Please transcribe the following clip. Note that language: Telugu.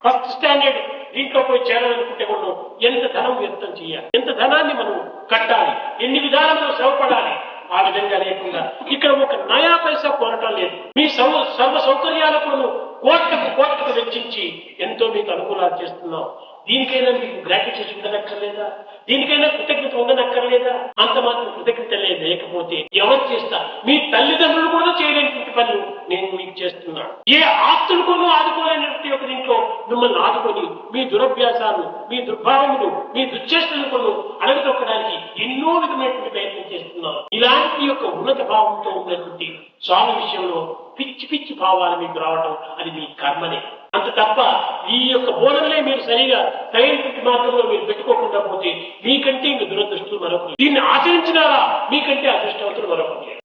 ఫస్ట్ స్టాండర్డ్ దీంట్లో పోయి చేరాలనుకుంటే మనం ఎంత ధనం వ్యర్థం చేయాలి, ఎంత ధనాన్ని మనం కట్టాలి, ఎన్ని విధాలుగా శ్రమపడాలి. ఆ విధంగా లేకుండా ఇక్కడ ఒక నయా పైసా కోరటం లేదు. మీ సర్వ సౌకర్యాలకు కోట్లకు వెచ్చించి ఎంతో మీకు అనుకూలాలు చేస్తున్నాం. దీనికైనా మీకు గ్రాటిట్యూడ్ ఉండనక్కర్లేదా? దీనికైనా కృతజ్ఞత ఉండనక్కర్లేదా? అంత మాత్రం కృతజ్ఞత లేకపోతే ఎవరు చేస్తారు? మీ తల్లిదండ్రులు కూడా చేయలేనటువంటి పనులు నేను మీకు చేస్తున్నాను. ఏ ఆప్తులు కూడా ఆదుకోలేనటువంటి ఒక దీంట్లో మిమ్మల్ని ఆదుకొని మీ దురభ్యాసాలు, మీ దుర్భావములు, మీ దుశ్చేష్టలు కూడా అడగదొక్కడానికి ఎన్నో విధమైనటువంటి ప్రయత్నం చేస్తున్నాను. ఇలాంటి యొక్క ఉన్నత భావంతో ఉన్నటువంటి స్వామి విషయంలో పిచ్చి భావాలు మీకు రావడం అది మీ కర్మనే. అంత తప్ప ఈ యొక్క బోధనలే మీరు సరైనటువంటి మార్గంలో మీరు పెట్టుకోకుండా పోతే మీకంటే ఇంక దురదృష్టం మరొకరు, దీన్ని ఆచరించినారా మీకంటే అదృష్టవంతులు మరొకరు.